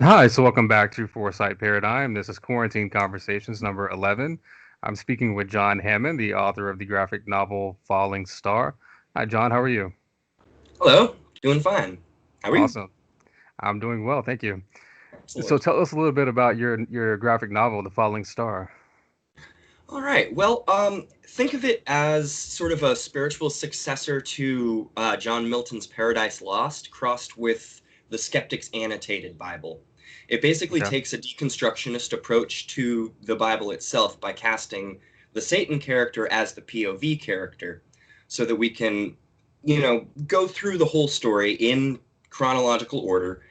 Hi, so welcome back to Foresight Paradigm. This is Quarantine Conversations number 11. I'm speaking with Jon Hammond, the author of the graphic novel Falling Star. Hi, John, how are you? Hello, doing fine. How are you? Awesome. I'm doing well, thank you. So Excellent. tell us a little bit about your graphic novel, The Falling Star. All right. Well, think of it as sort of a spiritual successor to John Milton's Paradise Lost, crossed with the Skeptic's Annotated Bible. It basically Okay. takes a deconstructionist approach to the Bible itself by casting the Satan character as the POV character, so that we can, go through the whole story in chronological order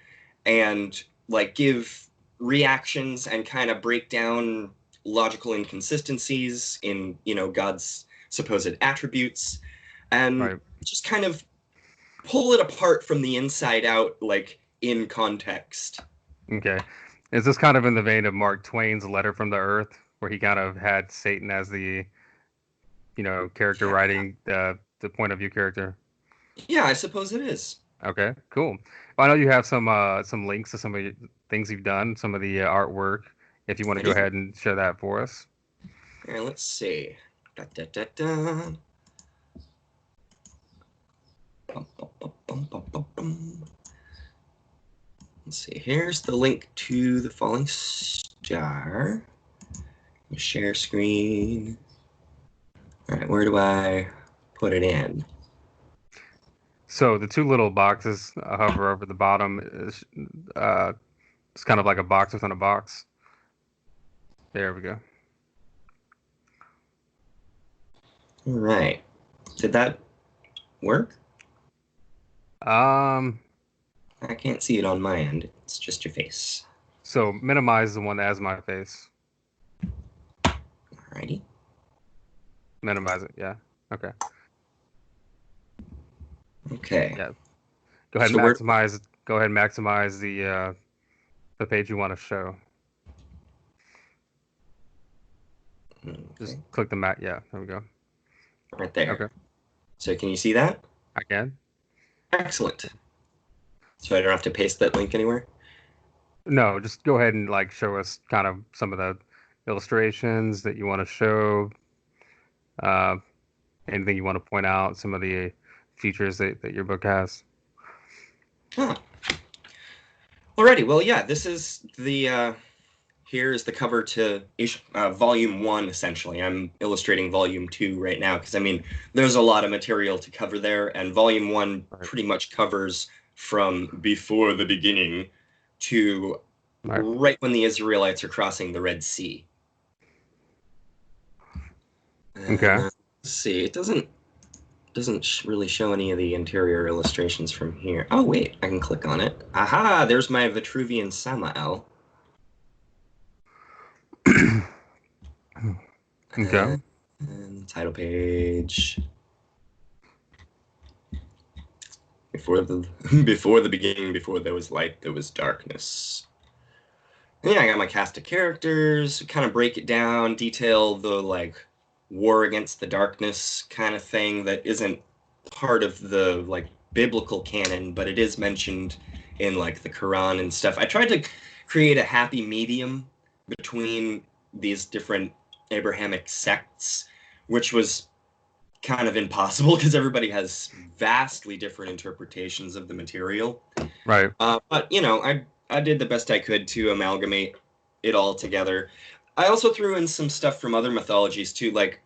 and like give reactions and kind of break down logical inconsistencies in God's supposed attributes, and Right. just kind of pull it apart from the inside out, like in context. Okay. Is this kind of in the vein of Mark Twain's Letter from the Earth, where he kind of had Satan as the character Yeah, writing the point of view character? yeah, I suppose it is. Okay, cool. Well, I know you have some links to some of the things you've done, some of the artwork. If you want to I go do. ahead and share that for us. Here, let's see. Da, da, da, da. Bum, bum, bum, bum, bum, bum, bum. Let's see. Here's the link to the falling star. Share screen. All right, where do I put it in? So the two little boxes hover over the bottom is it's kind of like a box within a box. There we go. All right. Did that work? Um, I can't see it on my end. It's just your face. so minimize the one that has my face. Alrighty. Minimize it. Yeah. Okay. Okay. Yeah. Go ahead and So where? maximize. Go ahead and maximize the page you want to show. Just Okay. click the mat. Yeah. There we go. Right there. Okay. So can you see that? I can. Excellent. So I don't have to paste that link anywhere? No, just go ahead and like show us kind of some of the illustrations that you want to show, uh, anything you want to point out, some of the features that your book has. Huh. Alrighty. Well, yeah, this is the here is the cover to volume one, essentially. I'm illustrating volume two right now because, I mean, there's a lot of material to cover there, and volume one Right. pretty much covers from before the beginning to Right. right when the Israelites are crossing the Red Sea. And Okay. let's see, it doesn't really show any of the interior illustrations from here. Oh wait, I can click on it. Aha! There's my Vitruvian Samael. Okay. And title page. Before the before the beginning, before there was light, there was darkness. And yeah, I got my cast of characters, kind of break it down, detail the like war against the darkness kind of thing that isn't part of the like biblical canon, but it is mentioned in like the Quran and stuff. I tried to create a happy medium between these different Abrahamic sects, which was kind of impossible because everybody has vastly different interpretations of the material. Right. But I did the best I could to amalgamate it all together. I also threw in some stuff from other mythologies too, like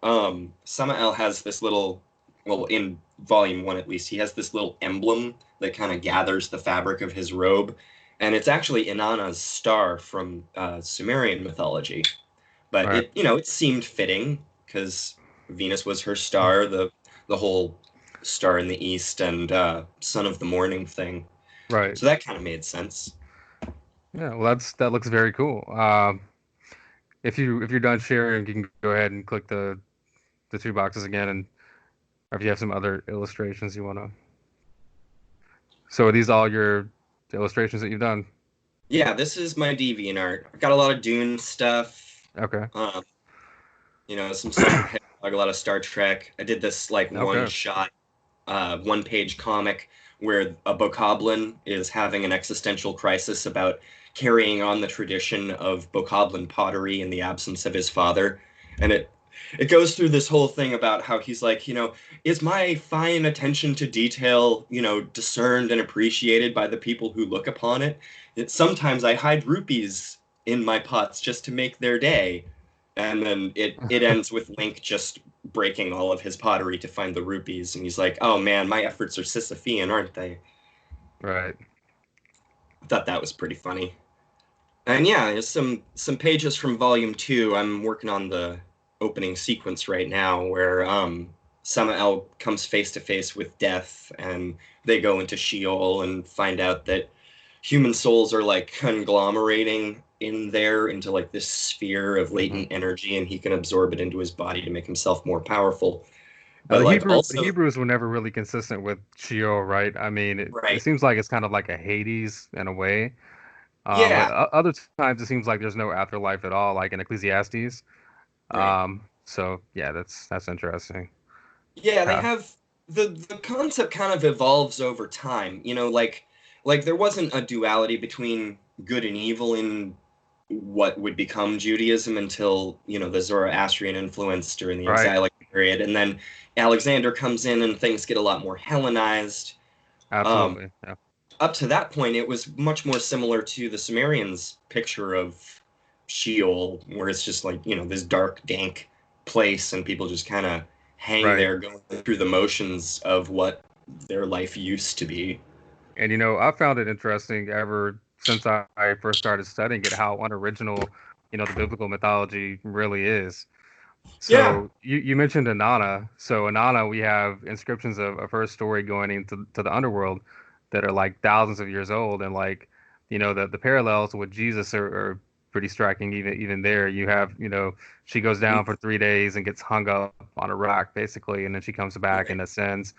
Samael has this little, well, in volume one at least, he has this little emblem that kind of gathers the fabric of his robe, and it's actually Inanna's star from Sumerian mythology. But Right. it seemed fitting because Venus was her star, the whole star in the east and son of the morning thing. Right. So that kind of made sense. Yeah. Well, that looks very cool. If you're done sharing, you can go ahead and click the two boxes again, and or if you have some other illustrations you want to. So are these all your illustrations that you've done? Yeah, this is my DeviantArt. I've got a lot of Dune stuff, Okay. um, some stuff from Hedgehog, a lot of Star Trek. I did this like one Okay. shot, one page comic where a bokoblin is having an existential crisis about carrying on the tradition of bokoblin pottery in the absence of his father. And it goes through this whole thing about how he's like, is my fine attention to detail, discerned and appreciated by the people who look upon it? Sometimes I hide rupees in my pots just to make their day. And then it ends with Link just breaking all of his pottery to find the rupees, and he's like, "Oh man, my efforts are Sisyphean, aren't they?" Right. I thought that was pretty funny. And yeah, there's some pages from Volume 2. I'm working on the opening sequence right now, where Samael comes face to face with death, and they go into Sheol and find out that human souls are like conglomerating in there into like this sphere of Hmm. latent energy, and he can absorb it into his body to make himself more powerful. Now, But like The also, Hebrews were never really consistent with Sheol, right? I mean, it right, seems like it's kind of like a Hades in a way. But yeah, other times it seems like there's no afterlife at all, like in Ecclesiastes. right. So yeah, that's interesting. Yeah, they Uh, have the concept kind of evolves over time. Like there wasn't a duality between good and evil in what would become Judaism until, the Zoroastrian influence during the right. exilic period. And then Alexander comes in and things get a lot more Hellenized. Um, Absolutely. Yeah. Up to that point, it was much more similar to the Sumerians' picture of Sheol, where it's just like, this dark, dank place, and people just kind of hang Right. there going through the motions of what their life used to be. And I found it interesting ever since I first started studying it, how unoriginal, the biblical mythology really is. Yeah. So you mentioned Inanna. So Inanna, we have inscriptions of her story going into to the underworld that are like thousands of years old, and like, the parallels with Jesus are pretty striking. Even there, you have, she goes down for 3 days and gets hung up on a rock, basically, and then she comes back Right. and ascends.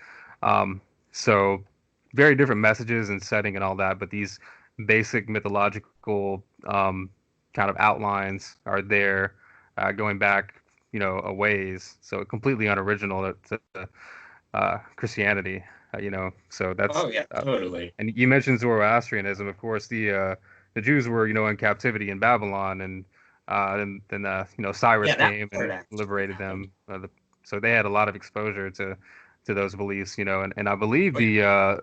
So very different messages and setting and all that, but these basic mythological kind of outlines are there, going back, a ways. So completely unoriginal to Christianity, So Oh yeah, totally. and you mentioned Zoroastrianism. Of course, the Jews were, in captivity in Babylon, and then Cyrus Yeah, that came part and actually liberated happened. them. So they had a lot of exposure to those beliefs, and Oh yeah.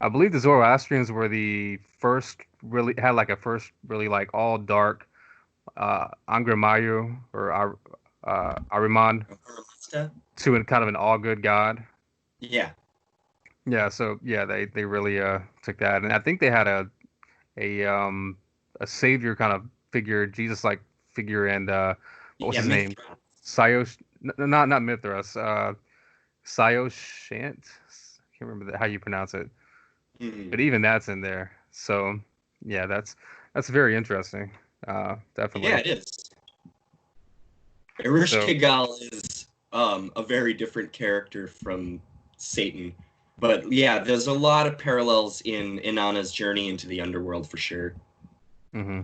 I believe the Zoroastrians were the first really had like a first really like all dark Angramayu or Ahriman Armasta? to kind of an all good god. Yeah. Yeah, so yeah, they really took that, and I think they had a savior kind of figure, Jesus like figure, and what was Yeah, his name? Mithra. Sios, not Mithras, Shant. I can't remember how you pronounce it, Mhm. but even that's in there. So yeah, that's very interesting. Yeah, Definitely. it is. So Ereshkigal is a very different character from Satan. But yeah, there's a lot of parallels in Inanna's journey into the underworld for sure. hmm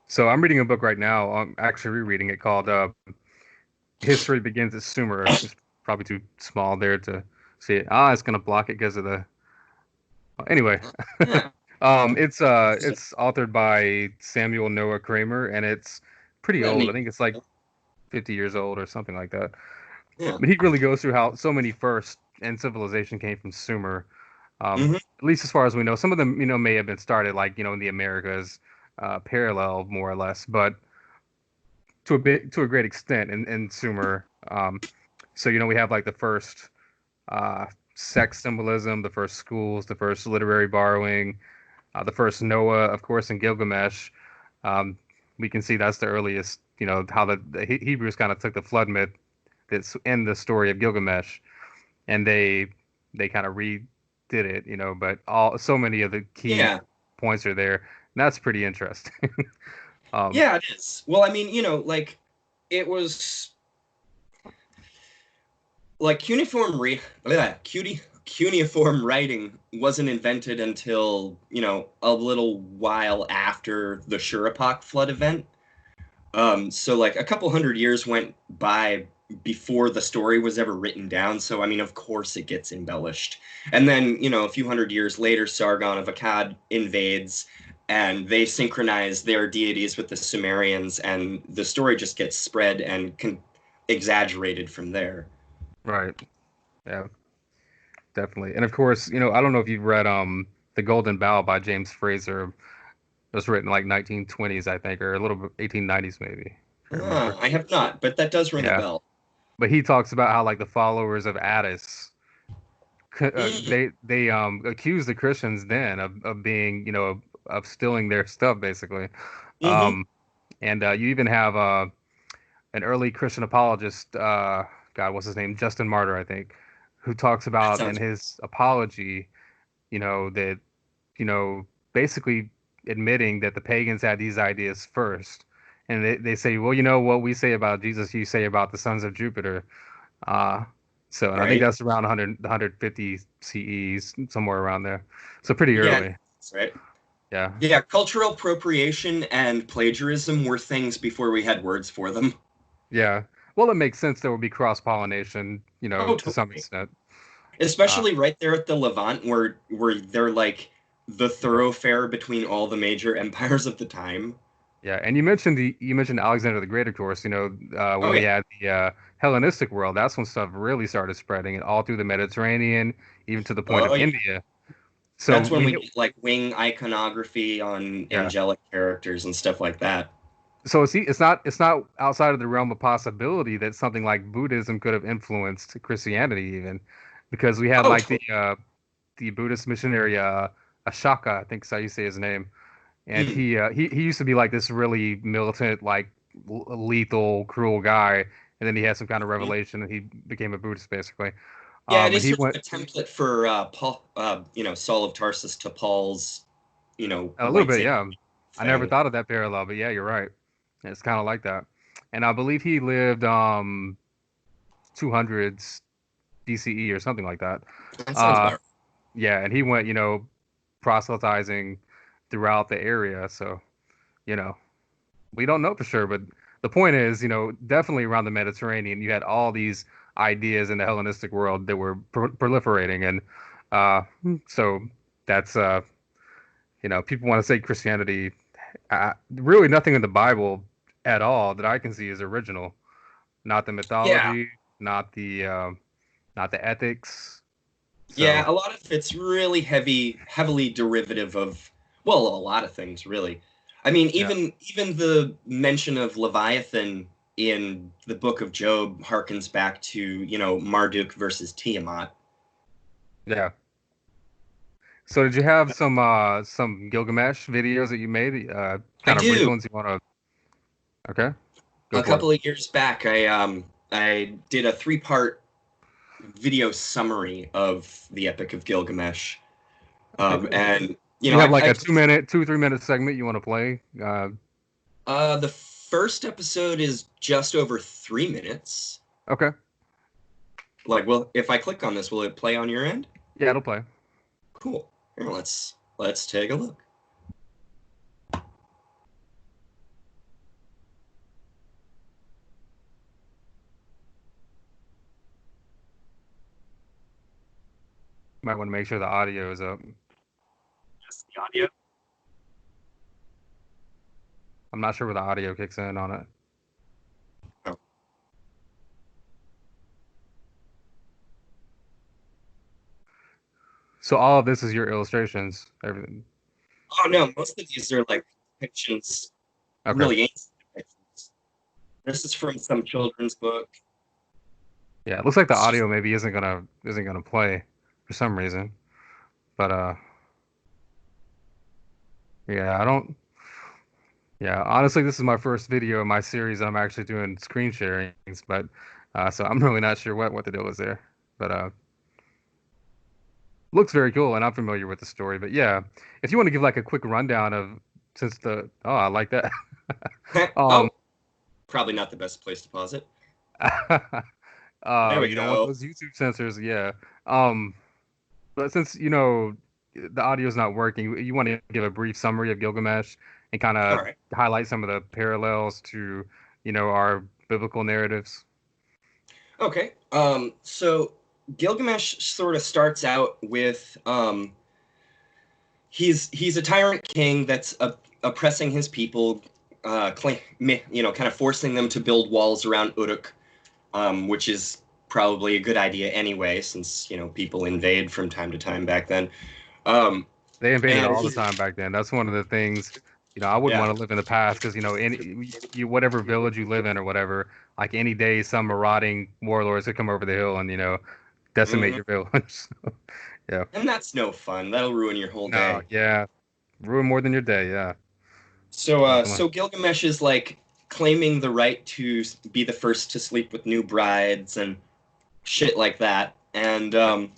so I'm reading a book right now. I'm actually rereading it called History Begins at Sumer. It's probably too small there to see it. It's gonna block it because of the. Anyway, Yeah. it's authored by Samuel Noah Kramer, and it's pretty That old. I name. think it's like 50 years old or something like that. Yeah. But he really goes through how so many firsts in civilization came from Sumer. Hmm. At least as far as we know, some of them, may have been started like, in the Americas, parallel more or less, but to a great extent in Sumer. So, we have like the first uh, sex symbolism, the first schools, the first literary borrowing, the first Noah, of course, in Gilgamesh. Um, we can see that's the earliest, how the Hebrews kind of took the flood myth that's in the story of Gilgamesh, and they kind of redid it, but so many of the key Yeah. points are there. And that's pretty interesting. Um, Yeah, it is. Well, I mean, like it was like cuneiform writing wasn't invented until, a little while after the Shuruppak flood event. So like a couple hundred years went by before the story was ever written down. So, I mean, of course it gets embellished. And then, a few hundred years later, Sargon of Akkad invades and they synchronize their deities with the Sumerians, and the story just gets spread and exaggerated from there. Right. Yeah, definitely. And of course, I don't know if you've read The Golden Bough by James Fraser. It was written like 1920s, I think, or a little bit 1890s maybe, if I remember. I have not, but that does ring a Yeah. bell. But he talks about how like the followers of Attis Mm-hmm. they accuse the Christians then of being, of stealing their stuff basically. Mm-hmm. Um and you even have an early Christian apologist, God, what's his name? Justin Martyr, I think, who talks That about in sounds his apology, that, basically admitting that the pagans had these ideas first. And they say, well, what we say about Jesus, you say about the sons of Jupiter. Uh, and I think right. that's around 150 CEs, somewhere around there. So pretty Yeah, early. that's right. Yeah. Yeah, cultural appropriation and plagiarism were things before we had words for them. Yeah. Well, it makes sense there would be cross-pollination, Oh, to some totally. extent. Uh, Especially right there at the Levant, where they're like the right. thoroughfare between all the major empires of the time. Yeah, and you mentioned Alexander the Great, of course. Oh When we yeah, had the Hellenistic world, that's when stuff really started spreading, and all through the Mediterranean, even to the point oh of yeah. India. So That's when we we hit, get like wing iconography on yeah. angelic characters and stuff like that. So it's not outside of the realm of possibility that something like Buddhism could have influenced Christianity even, because we had Oh, like totally. the Buddhist missionary Ashaka, I think is how you say his name, and Mm. he used to be like this really militant, like lethal, cruel guy, and then he had some kind of revelation and he became a Buddhist basically. Yeah, it And is he sort of went a template for Paul, Saul of Tarsus to Paul's, a little white bit, savior yeah. I never thing. thought of that parallel, but yeah, you're right. It's kind of like that. And I believe he lived 200s BCE or something like that. That sounds Uh, about yeah, and he went, proselytizing throughout the area. So, you know, we don't know for sure, but the point is, definitely around the Mediterranean, you had all these ideas in the Hellenistic world that were proliferating, and uh, so that's people want to say Christianity. Really, nothing in the Bible at all that I can see is original. Not the yeah. mythology, not the ethics. Yeah, So a lot of it's really heavily derivative of, well, a lot of things, really. I mean, yeah, even the mention of Leviathan in the Book of Job harkens back to, Marduk versus Tiamat. yeah. So did you have some Gilgamesh videos that you made? I Kind of brief do. ones you want to? Okay, go A for it. couple of years back, I did a three-part video summary of the Epic of Gilgamesh. Okay, cool. And You have like I a 2 minute, 3 minute segment you want to play? the first episode is just over 3 minutes. Okay. Like, well, if I click on this, will it play on your end? Yeah, it'll play. Cool. Here, let's take a look. Might want to make sure the audio is up. Just the audio. I'm not sure where the audio kicks in on it. Oh. So all of this is your illustrations, everything. Oh no, most of these are like depictions, Okay. really ancient depictions. This is from some children's book. Yeah, it looks like the It's just audio maybe isn't gonna play for some reason. But yeah, I don't. Yeah, honestly, this is my first video in my series that I'm actually doing screen sharings, but so I'm really not sure what the deal is there. But looks very cool, and I'm familiar with the story. But yeah, if you want to give like a quick rundown of since the I like that. um, oh, probably not the best place to pause it. There we you don't want go. those YouTube censors, yeah. But since the audio is not working, you want to give a brief summary of Gilgamesh and kind All of right. highlight some of the parallels to our biblical narratives. Okay. So Gilgamesh sort of starts out with he's a tyrant king that's oppressing his people, kind of forcing them to build walls around Uruk, which is probably a good idea anyway, since people invade from time to time back then. Um, They invaded and all the he's time back then. That's one of the things, I wouldn't yeah. want to live in the past because, any you whatever village you live in or whatever, like any day, some marauding warlords could come over the hill and, decimate Mhm. your village. Yeah. And that's no fun. That'll ruin your whole No, day. yeah. Ruin more than your day. Yeah, So definitely. Gilgamesh is like claiming the right to be the first to sleep with new brides and shit like that. And Right.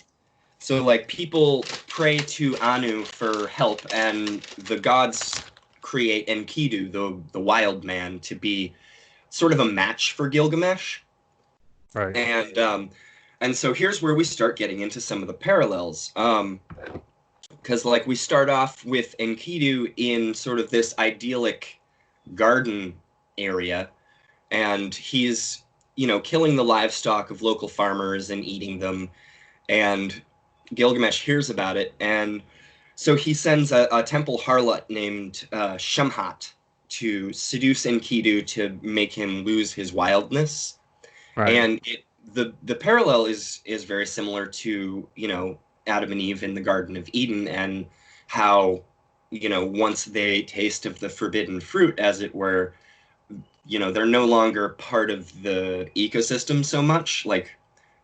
so like people pray to Anu for help, and the gods create Enkidu, the wild man, to be sort of a match for Gilgamesh. Right. And so here's where we start getting into some of the parallels. Because like we start off with Enkidu in sort of this idyllic garden area, and he's killing the livestock of local farmers and eating them, and Gilgamesh hears about it, and so he sends a temple harlot named Shamhat to seduce Enkidu to make him lose his wildness. Right. And the parallel is very similar to Adam and Eve in the Garden of Eden, and how once they taste of the forbidden fruit, as it were, they're no longer part of the ecosystem so much, like,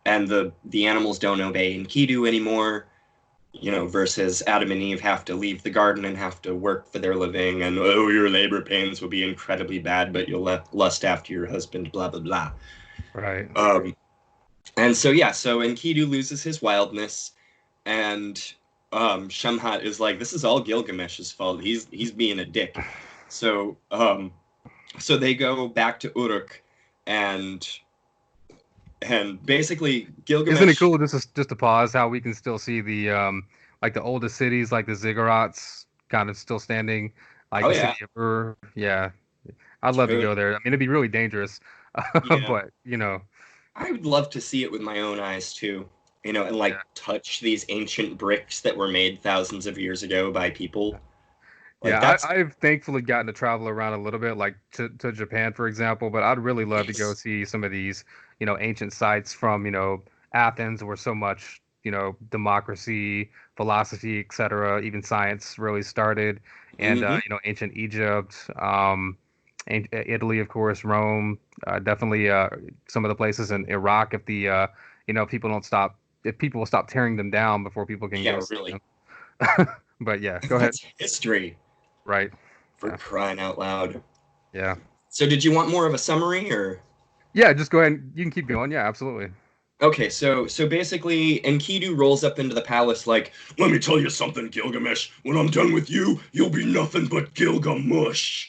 and the animals don't obey Enkidu anymore, versus Adam and Eve have to leave the garden and have to work for their living, and oh, your labor pains will be incredibly bad, but you'll lust after your husband, blah blah blah. Right. um, and so yeah, so Enkidu loses his wildness, and Shamhat is like, this is all Gilgamesh's fault, he's being a dick. So they go back to Uruk, and basically Isn't it Gilgamesh. cool just to pause how we can still see the like the oldest cities like the ziggurats kind of still standing, like Oh the yeah, city of Ur. Yeah, I'd love to go totally. there. I mean, it'd be really dangerous, Yeah, but I would love to see it with my own eyes too, and like yeah, touch these ancient bricks that were made thousands of years ago by people. Like yeah. that's I've thankfully gotten to travel around a little bit, like to Japan, for example. But I'd really love to go yes. see some of these, ancient sites from, Athens, where so much, democracy, philosophy, etc., even science really started, and Hmm. ancient Egypt, Italy, of course, Rome, definitely some of the places in Iraq. If the people don't stop, if people will stop tearing them down before people can go Yeah, see really. them. But yeah, go ahead. That's history, Right. for Yeah. crying out loud. Yeah. So did you want more of a summary, or? Yeah, just go ahead. You can keep going. Yeah, absolutely. Okay, so basically Enkidu rolls up into the palace like, let me tell you something, Gilgamesh. When I'm done with you, you'll be nothing but Gilgamesh.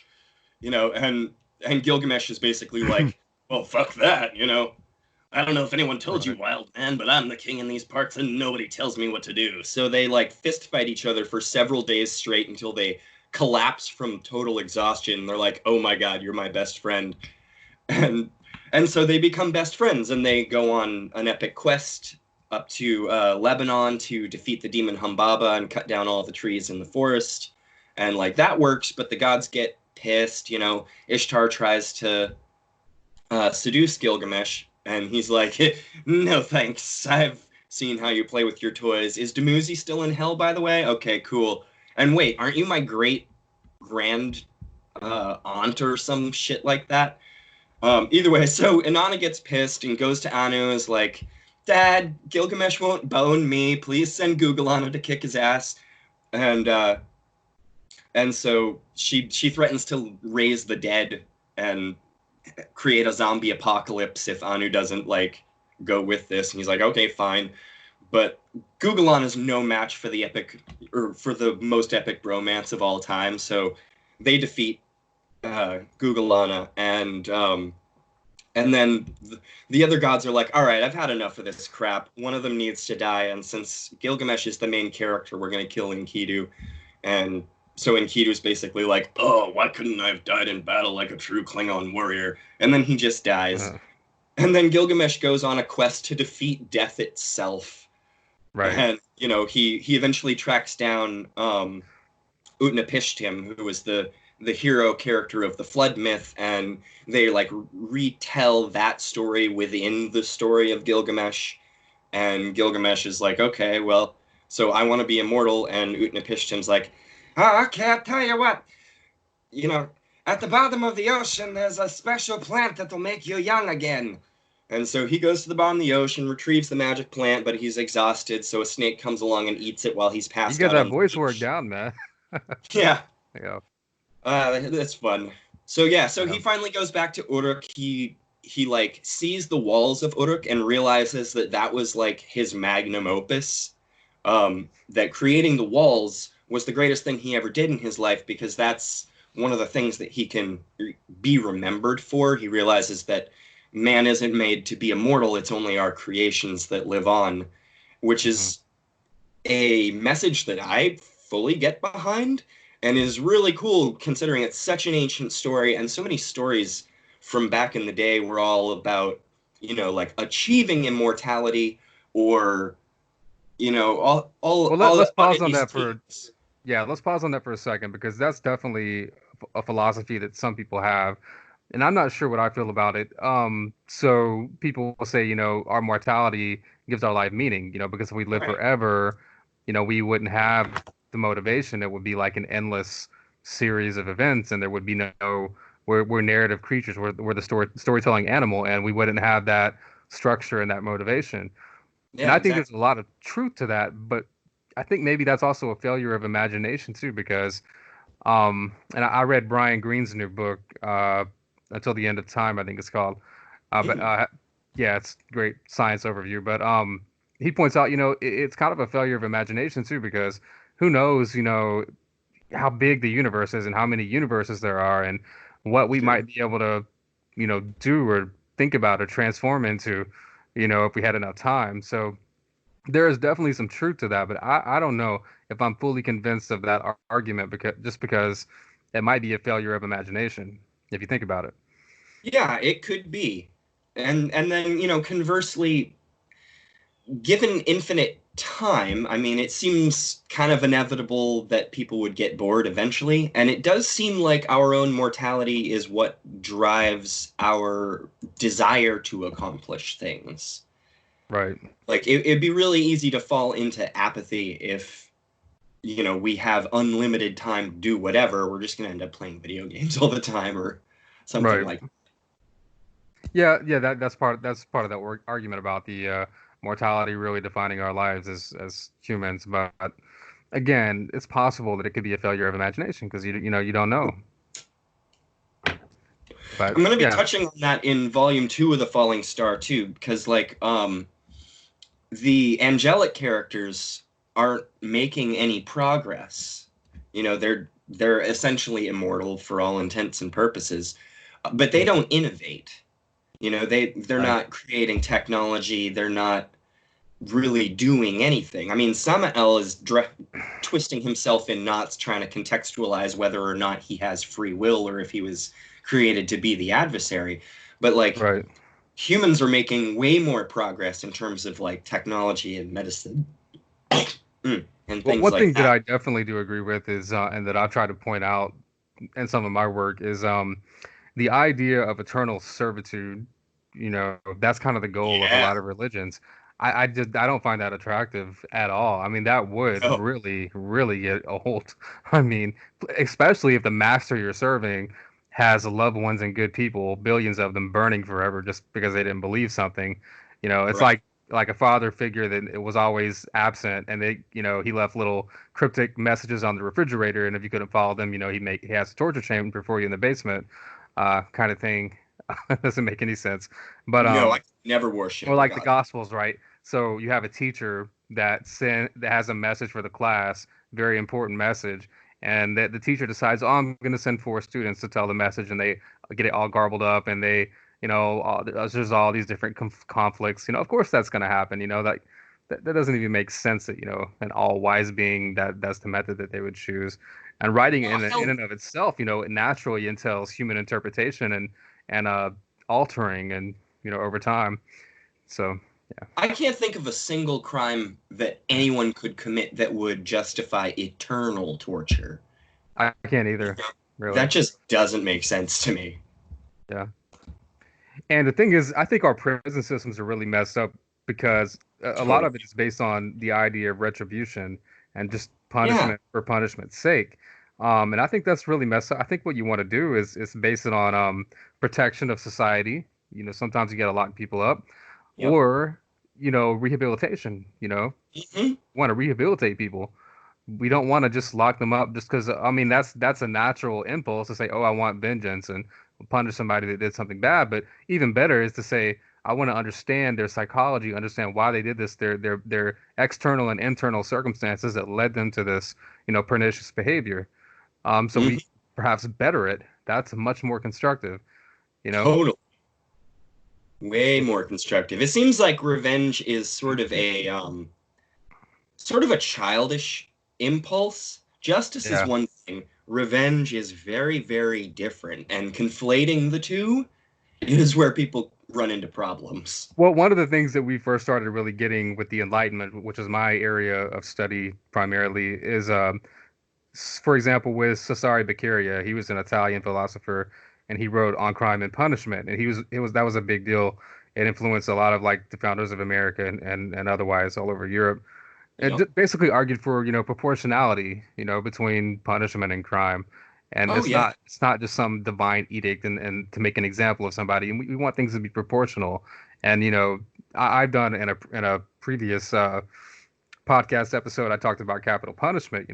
And Gilgamesh is basically like, well, fuck that. I don't know if anyone told you, Right. wild man, but I'm the king in these parts and nobody tells me what to do. So they like fist fight each other for several days straight until they collapse from total exhaustion. They're like, "Oh my god, you're my best friend." And and so they become best friends, and they go on an epic quest up to Lebanon to defeat the demon Humbaba and cut down all the trees in the forest. And like that works, but the gods get pissed. Ishtar tries to seduce Gilgamesh, and he's like, "No thanks. I've seen how you play with your toys. Is Dumuzi still in hell, by the way? Okay, cool. And wait, aren't you my great grand aunt or some shit like that?" Either way, so Inanna gets pissed and goes to Anu, is like, "Dad, Gilgamesh won't bone me. Please send Google Anna to kick his ass." And so she threatens to raise the dead and create a zombie apocalypse if Anu doesn't like go with this. And he's like, "Okay, fine." But Gugalan is no match for the epic, or for the most epic bromance of all time. So they defeat Gugalana, and then the other gods are like, "All right, I've had enough of this crap. One of them needs to die, and since Gilgamesh is the main character, we're gonna kill Enkidu." And so Enkidu's basically like, "Oh, why couldn't I have died in battle like a true Klingon warrior?" And then he just dies. Uh, And then Gilgamesh goes on a quest to defeat death itself. Right. And, he eventually tracks down Utnapishtim, who was the hero character of the flood myth, and they like retell that story within the story of Gilgamesh. And Gilgamesh is like, okay, well, so I want to be immortal, and Utnapishtim's like, oh, okay, I'll tell you what, you know, at the bottom of the ocean, there's a special plant that'll make you young again. And so he goes to the bottom of the ocean, retrieves the magic plant, but he's exhausted, so a snake comes along and eats it while he's You passed get out that on the voice work beach. down, man. Yeah, Yeah. that's fun. So yeah, so Yeah. he finally goes back to Uruk. He like sees the walls of Uruk and realizes that that was like his magnum opus. That creating the walls was the greatest thing he ever did in his life, because that's one of the things that he can be remembered for. He realizes that man isn't made to be immortal, it's only our creations that live on, which Hmm. is a message that I fully get behind and is really cool considering it's such an ancient story, and so many stories from back in the day were all about, like achieving immortality, or, Well, all let's on pause on these that for themes. yeah, let's pause on that for a second because that's definitely a philosophy that some people have, and I'm not sure what I feel about it. So people will say, our mortality gives our life meaning, because if we live Right. forever, we wouldn't have the motivation. It would be like an endless series of events, and there would be we're narrative creatures, we're the storytelling animal, and we wouldn't have that structure and that motivation. And Yeah, I think there's a exactly. lot of truth to that, but I think maybe that's also a failure of imagination too, because and I read Brian Greene's new book, Until the End of Time, I think it's called. But Mm, yeah, it's great science overview. But he points out, it's kind of a failure of imagination too, because who knows, how big the universe is and how many universes there are and what we sure. might be able to, do or think about or transform into, if we had enough time. So there is definitely some truth to that, but I don't know if I'm fully convinced of that argument because it might be a failure of imagination if you think about it. Yeah, it could be. And then, conversely, given infinite time, I mean, it seems kind of inevitable that people would get bored eventually. And it does seem like our own mortality is what drives our desire to accomplish things. Right. Like, it'd be really easy to fall into apathy if, we have unlimited time to do whatever. We're just going to end up playing video games all the time or something Right. like. Yeah, yeah, that's part of that argument about the mortality really defining our lives as humans. But again, it's possible that it could be a failure of imagination because you don't know. But I'm going to be yeah, touching on that in volume 2 of The Falling Star too, because the angelic characters aren't making any progress. They're essentially immortal for all intents and purposes, but they mhm, don't innovate. They're right, not creating technology. They're not really doing anything. I mean, Samael is twisting himself in knots trying to contextualize whether or not he has free will or if he was created to be the adversary. But like, right. humans are making way more progress in terms of like technology and medicine, and Well, things one like thing that that. I definitely do agree with is, and that I try to point out in some of my work is, the idea of eternal servitude, that's kind of the goal of a Yeah. lot of religions. I don't find that attractive at all. I mean, that would No. really, really get old. I mean, especially if the master you're serving has loved ones and good people, billions of them burning forever just because they didn't believe something. It's Right. like a father figure that it was always absent and he left little cryptic messages on the refrigerator, and if you couldn't follow them, he has a torture chamber for you in the basement, kind of thing. Doesn't make any sense. But No, I never worship or a like the god. Gospels, right? So you have a teacher that has a message for the class, very important message, and that the teacher decides, oh, I'm going to send four students to tell the message, and they get it all garbled up, and they, there's all these different conflicts. Of course that's going to happen. That doesn't even make sense that an all wise being that's the method that they would choose. And writing Oh, in hell, and of itself, it naturally entails human interpretation and altering. And over time. So yeah, I can't think of a single crime that anyone could commit that would justify eternal torture. I can't either, really. That just doesn't make sense to me. Yeah. And the thing is, I think our prison systems are really messed up because a lot of it Totally. is based on the idea of retribution and just Yeah. punishment for punishment's sake. And I think that's really messed up. I think what you want to do is base it on protection of society. Sometimes you got to lock people up, Yep. or rehabilitation. Hmm. Want to rehabilitate people. We don't want to just lock them up just because I mean that's a natural impulse to say, oh, I want vengeance and punish somebody that did something bad. But even better is to say, I want to understand their psychology, understand why they did this, their external and internal circumstances that led them to this, pernicious behavior. So we Hmm. perhaps better it. That's much more constructive, you know? Totally. Way more constructive. It seems like revenge is sort of a childish impulse. Justice is Yeah. one thing. Revenge is very, very different, and conflating the two is where people run into problems. Well, one of the things that we first started really getting with the Enlightenment, which is my area of study primarily, is for example, with Cesare Beccaria, he was an Italian philosopher, and he wrote On Crime and Punishment, and that was a big deal. It influenced a lot of like the founders of America and otherwise all over Europe. It Yep. basically argued for, proportionality, between punishment and crime. And Oh yeah. it's not just some divine edict and to make an example of somebody. And we want things to be proportional. And, I've done in a previous podcast episode, I talked about capital punishment.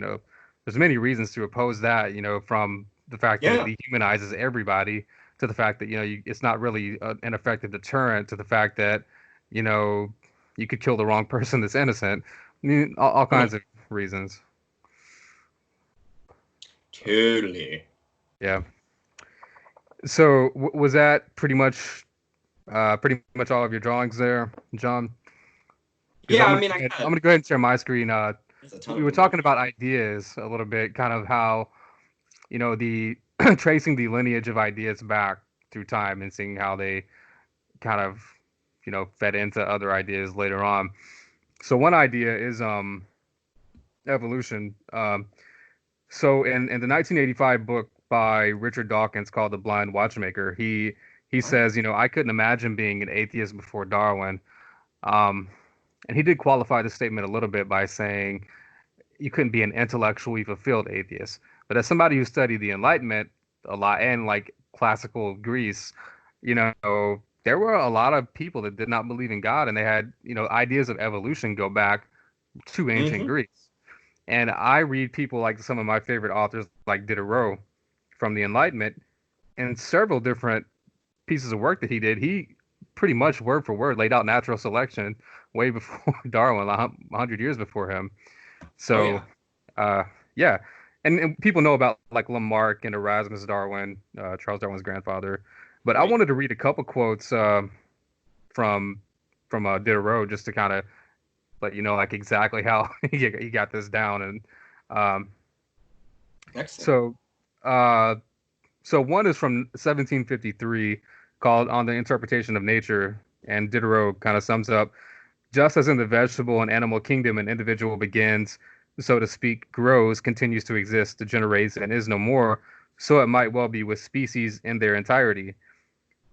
There's many reasons to oppose that, from the fact that it Yeah. dehumanizes everybody to the fact that, it's not really an effective deterrent to the fact that, you know, you could kill the wrong person that's innocent. I mean, all Hmm. kinds of reasons. Totally. Yeah. So was that pretty much all of your drawings there, John? Because Yeah, I mean, I I'm got gonna go ahead and share my screen. there's a ton We of were them talking open. about ideas a little bit, kind of how the tracing the lineage of ideas back through time and seeing how they kind of fed into other ideas later on. So one idea is evolution. So in the 1985 book by Richard Dawkins called The Blind Watchmaker, he Oh, says, I couldn't imagine being an atheist before Darwin. Um, and he did qualify the statement a little bit by saying you couldn't be an intellectually fulfilled atheist. But as somebody who studied the Enlightenment a lot and like classical Greece, there were a lot of people that did not believe in God and they had, ideas of evolution go back to ancient mm-hmm. Greece. And I read people like some of my favorite authors like Diderot from the Enlightenment and several different pieces of work that he did. He pretty much word for word laid out natural selection way before Darwin, 100 years before him. Oh So yeah. uh, yeah, and people know about like Lamarck and Erasmus Darwin, Charles Darwin's grandfather. But I Right. wanted to read a couple quotes from Diderot just to kind of let you know like exactly how he got this down. And um, Excellent. so uh, so one is from 1753 called On the Interpretation of Nature, and Diderot kind of sums up. Just as in the vegetable and animal kingdom, an individual begins, so to speak, grows, continues to exist, degenerates, and is no more, so it might well be with species in their entirety.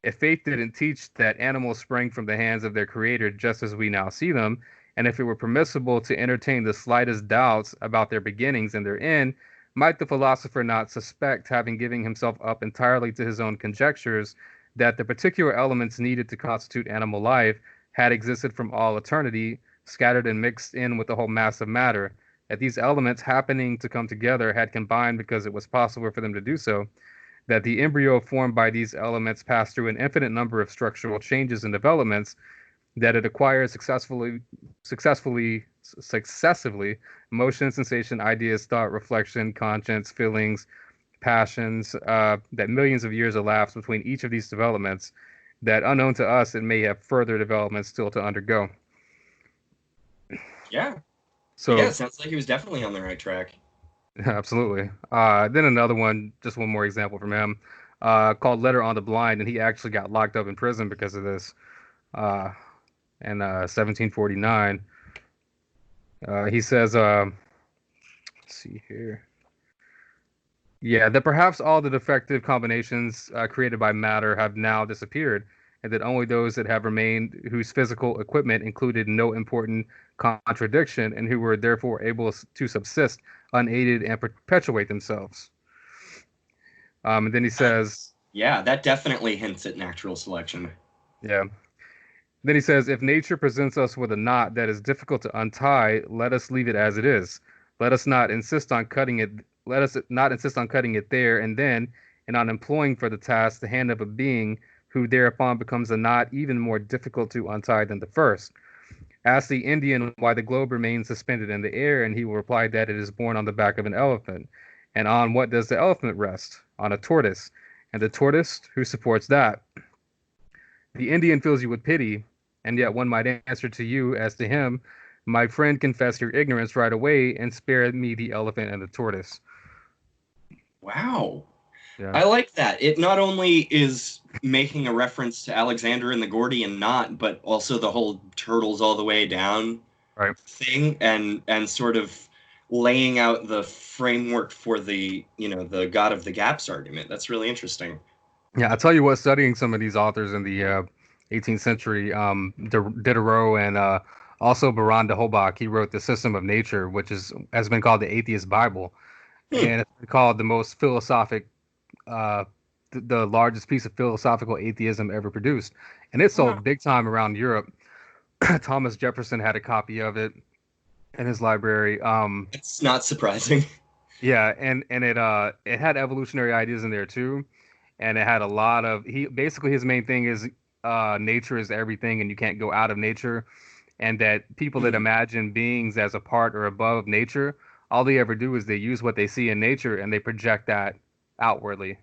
If faith didn't teach that animals sprang from the hands of their creator just as we now see them, and if it were permissible to entertain the slightest doubts about their beginnings and their end, might the philosopher not suspect, having given himself up entirely to his own conjectures, that the particular elements needed to constitute animal life had existed from all eternity, scattered and mixed in with the whole mass of matter, that these elements happening to come together had combined because it was possible for them to do so, that the embryo formed by these elements passed through an infinite number of structural changes and developments, that it acquires successively motion, sensation, ideas, thought, reflection, conscience, feelings, passions, that millions of years elapsed between each of these developments, that unknown to us, it may have further developments still to undergo. Yeah. Yeah, So, it sounds like he was definitely on the right track. absolutely. Then another one, just one more example from him, called Letter on the Blind, and he actually got locked up in prison because of this. uh, in 1749. He says, let's see here. Yeah, that perhaps all the defective combinations created by matter have now disappeared, and that only those that have remained whose physical equipment included no important contradiction and who were therefore able to subsist unaided and perpetuate themselves. And then he says, Yeah, that definitely hints at natural selection. yeah. Then he says, if nature presents us with a knot that is difficult to untie, let us leave it as it is. Let us not insist on cutting it. Let us not insist on cutting it there and then, and on employing for the task the hand of a being who thereupon becomes a knot even more difficult to untie than the first. Ask the Indian why the globe remains suspended in the air, and he will reply that it is borne on the back of an elephant. And on what does the elephant rest? On a tortoise. And the tortoise, who supports that? The Indian fills you with pity, and yet one might answer to you as to him, my friend, confess your ignorance right away and spare me the elephant and the tortoise. Wow. Yeah. I like that. It not only is making a reference to Alexander and the Gordian knot, but also the whole turtles all the way down Right. thing, and sort of laying out the framework for the God of the Gaps argument. That's really interesting. Yeah, I tell you what, studying some of these authors in the 18th century, Diderot and also Baron de Holbach, he wrote The System of Nature, which has been called the Atheist Bible, Hmm. and it's been called the most philosophic, uh, the largest piece of philosophical atheism ever produced, and it Wow. sold big time around Europe. Thomas Jefferson had a copy of it in his library. It's not surprising. Yeah, and it had evolutionary ideas in there too, and it had a lot of he basically his main thing is nature is everything and you can't go out of nature, and that people that Hmm. imagine beings as a part or above nature, all they ever do is they use what they see in nature and they project that outwardly.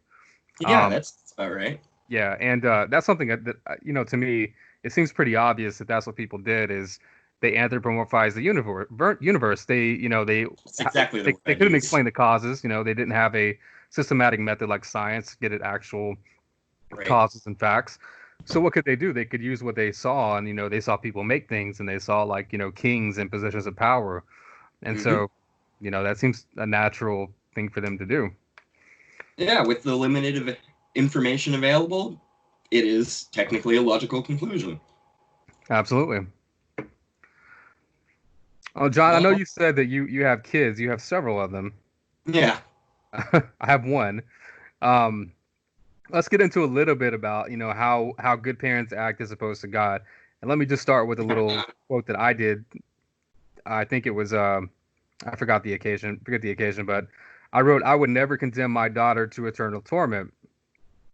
Yeah, Um, that's about right. yeah, and that's something to me, it seems pretty obvious that that's what people did is they anthropomorphized the universe. They, That's exactly the word they I'd couldn't use. explain the causes. They didn't have a systematic method like science to get at actual Right. causes and facts. So what could they do? They could use what they saw, and they saw people make things, and they saw like kings in positions of power, and Hmm. so that seems a natural thing for them to do. Yeah, with the limited information available, it is technically a logical conclusion. Absolutely. Oh, John, I know Well, you said that you have kids. You have several of them. yeah. I have one. Um, let's get into a little bit about how good parents act as opposed to God. And let me just start with a little quote that I did. I think it was I forget the occasion, but I wrote, I would never condemn my daughter to eternal torment.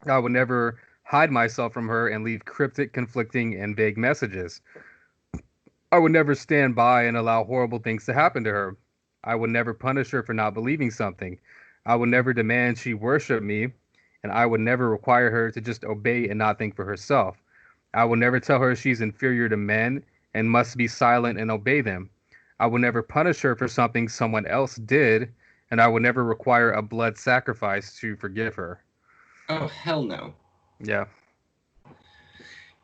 I would never hide myself from her and leave cryptic, conflicting, and vague messages. I would never stand by and allow horrible things to happen to her. I would never punish her for not believing something. I would never demand she worship me, and I would never require her to just obey and not think for herself. I will never tell her she's inferior to men and must be silent and obey them. I will never punish her for something someone else did, and I will never require a blood sacrifice to forgive her. Oh, hell no. Yeah,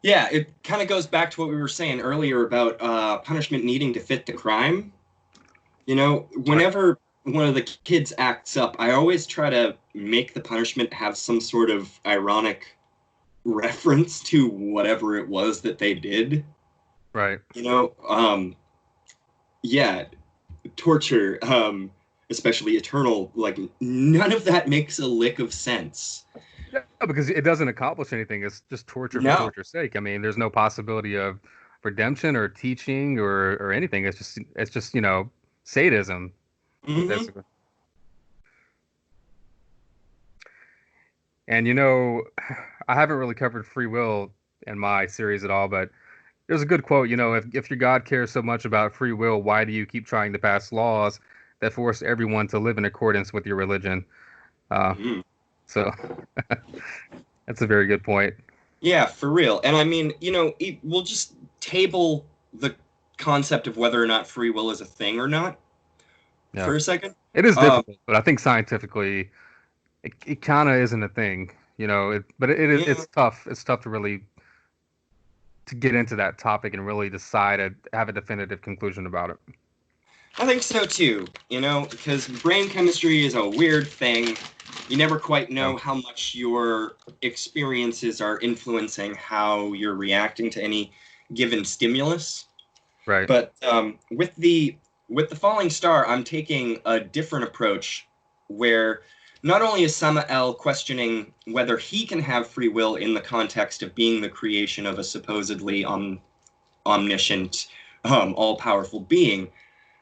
Yeah, it kind of goes back to what we were saying earlier about punishment needing to fit the crime. right. Whenever one of the kids acts up, I always try to make the punishment have some sort of ironic reference to whatever it was that they did. Right. You know, yeah, torture, especially eternal, like none of that makes a lick of sense. Yeah, because it doesn't accomplish anything. It's just torture for No. torture's sake. I mean, there's no possibility of redemption or teaching or anything. It's just sadism, Hmm. basically. And I haven't really covered free will in my series at all, but there's a good quote, if your God cares so much about free will, why do you keep trying to pass laws that force everyone to live in accordance with your religion? Uh, Hmm. so that's a very good point. Yeah, for real. And I mean, we'll just table the concept of whether or not free will is a thing or not Yeah, for a second. it is Um, difficult, but I think scientifically it kind of isn't a thing, but yeah, it's tough. It's tough to really. to get into that topic and really decide and have a definitive conclusion about it. I think so too, because brain chemistry is a weird thing. You never quite Yeah. know how much your experiences are influencing how you're reacting to any given stimulus. Right. But with the falling star, I'm taking a different approach where not only is Samael questioning whether he can have free will in the context of being the creation of a supposedly omniscient, all-powerful being,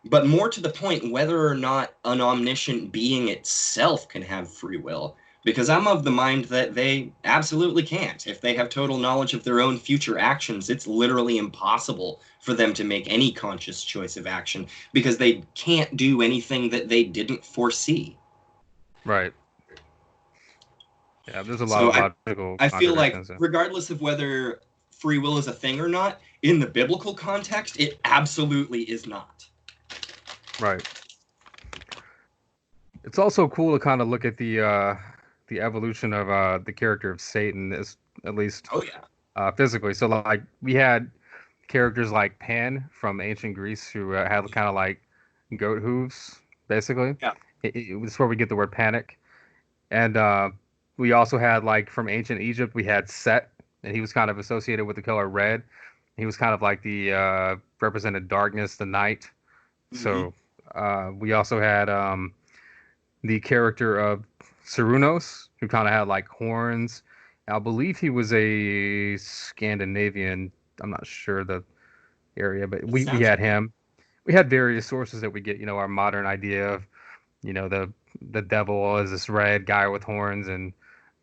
but more to the point, whether or not an omniscient being itself can have free will. Because I'm of the mind that they absolutely can't. If they have total knowledge of their own future actions, it's literally impossible for them to make any conscious choice of action because they can't do anything that they didn't foresee. Right. Yeah. There's a lot So of I, logical I feel like, contradictions there. regardless of whether free will is a thing or not, in the biblical context, it absolutely is not. Right. It's also cool to kind of look at the evolution of the character of Satan, as at least Oh, yeah. physically. So like we had characters like Pan from ancient Greece who had kind of like goat hooves, basically. Yeah. It was where we get the word panic. And we also had like from ancient Egypt, we had Set, and he was kind of associated with the color red. He was kind of like the represented darkness, the night. Mm-hmm. So we also had the character of Cernunnos, who kind of had like horns. I believe he was a Scandinavian. I'm not sure the area, but It we sounds had right. him. We had various sources that we get, our modern idea of, the devil is this red guy with horns and,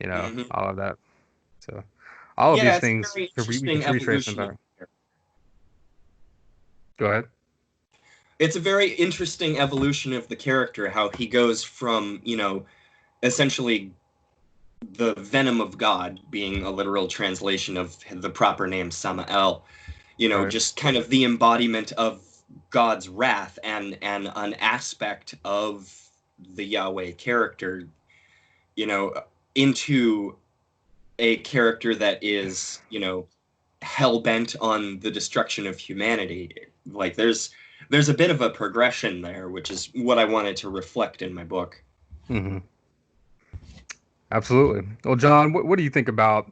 Mm-hmm. all of that. So all of Yeah, these it's a things very we can interesting retrace them evolution of back. Go ahead. it's a very interesting evolution of the character, how he goes from, essentially the venom of God being a literal translation of the proper name Samael, Right. just kind of the embodiment of God's wrath and an aspect of the Yahweh character, you know, into a character that is, hell bent on the destruction of humanity. Like there's a bit of a progression there, which is what I wanted to reflect in my book. Hmm. Absolutely. Well, John, what do you think about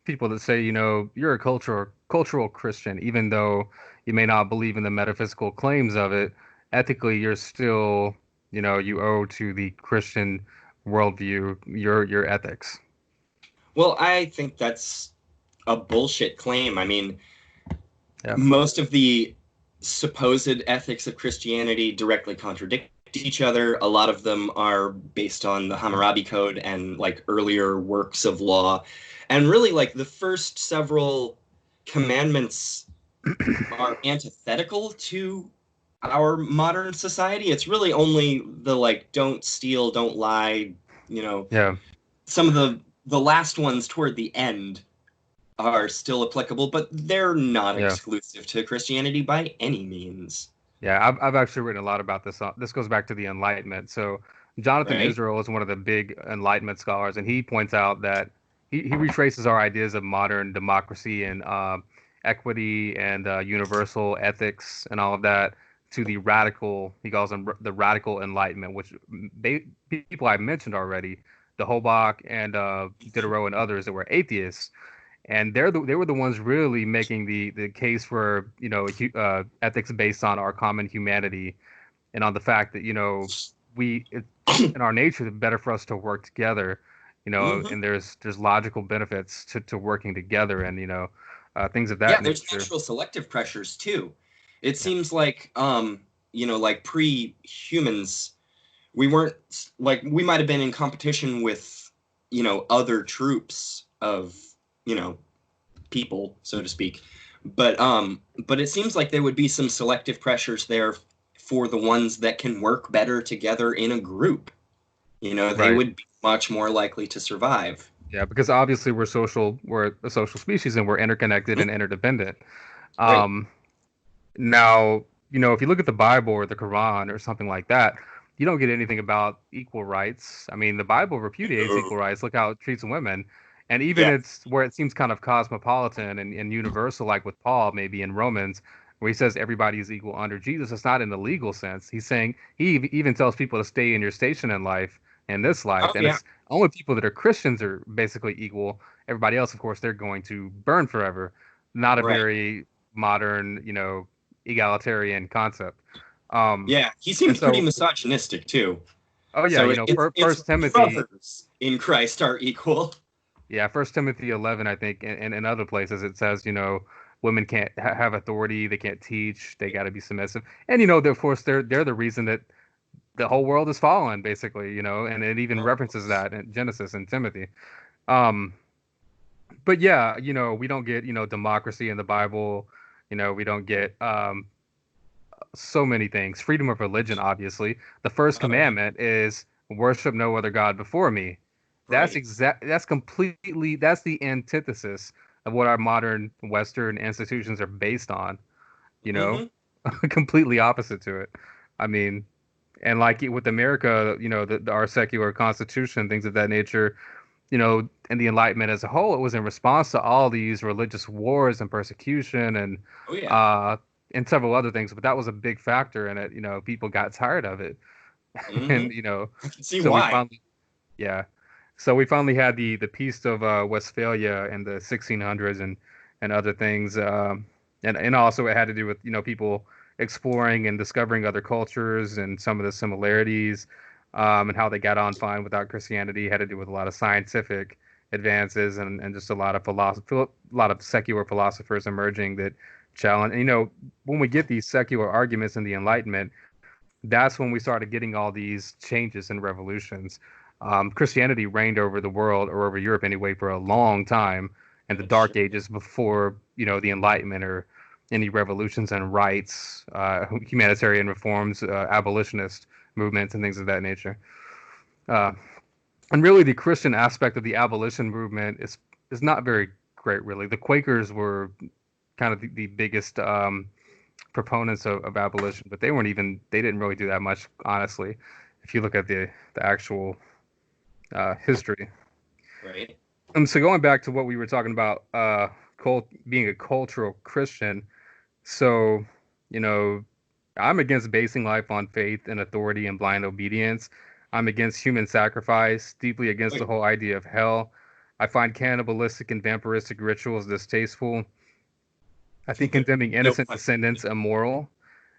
people that say, you're a cultural Christian, even though you may not believe in the metaphysical claims of it, ethically you're still, you owe to the Christian worldview your ethics. Well, I think that's a bullshit claim. I mean, Yeah. most of the supposed ethics of Christianity directly contradict each other. A lot of them are based on the Hammurabi Code and like earlier works of law. And really, like the first several commandments are antithetical to our modern society. It's really only the like don't steal, don't lie, you know, Yeah. some of the last ones toward the end are still applicable, but they're not Yeah. exclusive to Christianity by any means. Yeah, I've actually written a lot about this. This goes back to the Enlightenment. So Jonathan Right? Israel is one of the big Enlightenment scholars, and he points out that he retraces our ideas of modern democracy and equity and universal ethics and all of that to the radical. He calls them the radical Enlightenment, which people I mentioned already, the Hobach and Diderot and others that were atheists, and they were the ones really making the case for ethics based on our common humanity and on the fact that it's in our nature better for us to work together, Hmm. and there's logical benefits to working together and things of Yeah, that there's nature. natural selective pressures too. It Yeah, seems like like pre-humans, we weren't like we might have been in competition with, other troops of, you know, people, so to speak. But it seems like there would be some selective pressures there for the ones that can work better together in a group. They right. would be much more likely to survive. Yeah, because obviously we're a social species and we're interconnected Mhm. and interdependent. Right. Um, Now, if you look at the Bible or the Quran or something like that, you don't get anything about equal rights. I mean, the Bible repudiates equal rights. Look how it treats women. And even Yeah. it's where it seems kind of cosmopolitan and universal, like with Paul, maybe in Romans, where he says everybody is equal under Jesus. It's not in the legal sense. He's saying even tells people to stay in your station in life, in this life, Oh and yeah. it's only people that are Christians are basically equal. Everybody else, of course, they're going to burn forever. Not a Right. very modern, egalitarian concept. Um, Yeah. He and seemed pretty so, misogynistic too. oh yeah, So it's First Timothy, brothers in Christ are equal. yeah, First Timothy 11, I think, and in other places it says, women can't have authority, they can't teach, they got to be submissive, and of course they're the reason that the whole world is fallen, basically, and it even Of references course. that in Genesis and Timothy. Um, but yeah, we don't get democracy in the Bible, we don't get so many things. Freedom of religion, obviously. The first Oh yeah. commandment is worship no other God before me. Right. That's the antithesis of what our modern Western institutions are based on, you know, Hmm. completely opposite to it. I mean, and like with America, our secular constitution, things of that nature, and the Enlightenment as a whole, it was in response to all these religious wars and persecution Oh yeah. uh, and several other things. But that was a big factor in it. People got tired of it, Hmm. and I can see so we why. finally, yeah, so we finally had the Peace of Westphalia in the 1600s and other things, and also it had to do with people exploring and discovering other cultures and some of the similarities, and how they got on fine without Christianity. It had to do with a lot of scientific advances and just a lot of a lot of secular philosophers emerging that challenge. And, when we get these secular arguments in the Enlightenment, that's when we started getting all these changes and revolutions. Christianity reigned over the world, or over Europe anyway, for a long time in the That's Dark true. Ages before, the Enlightenment or any revolutions and rights, humanitarian reforms, abolitionist movements, and things of that nature. Uh, and really, the Christian aspect of the abolition movement is not very great, really. The Quakers were kind of the biggest proponents of abolition, but they didn't really do that much, honestly, if you look at the actual history. Right. So going back to what we were talking about, being a cultural Christian, so you know, I'm against basing life on faith and authority and blind obedience. I'm against human sacrifice, deeply against the Wait. whole idea of hell. I find cannibalistic and vampiristic rituals distasteful. I think condemning No innocent pun. descendants immoral.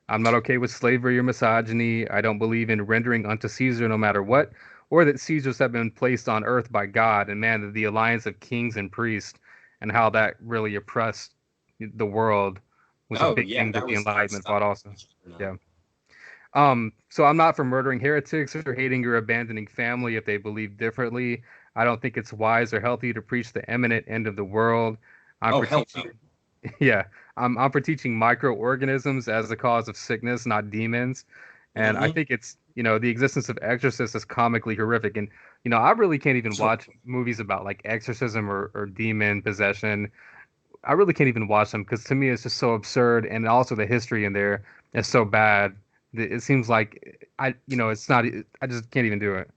I'm not okay with slavery or misogyny. I don't believe in rendering unto Caesar no matter what, or that Caesars have been placed on earth by God. And man, the alliance of kings and priests and how that really oppressed the world was a Oh big yeah, thing that that the was Enlightenment messed up. fought also. No. Yeah. So I'm not for murdering heretics or hating or abandoning family if they believe differently. I don't think it's wise or healthy to preach the imminent end of the world. I'm Oh for hell teaching no. Yeah, I'm for teaching microorganisms as the cause of sickness, not demons. And I Hmm. think it's, the existence of exorcists is comically horrific. And, I really can't even So watch movies about like exorcism or demon possession. I really can't even watch them because to me it's just so absurd. And also the history in there is so bad that it seems like it's not, I just can't even do it.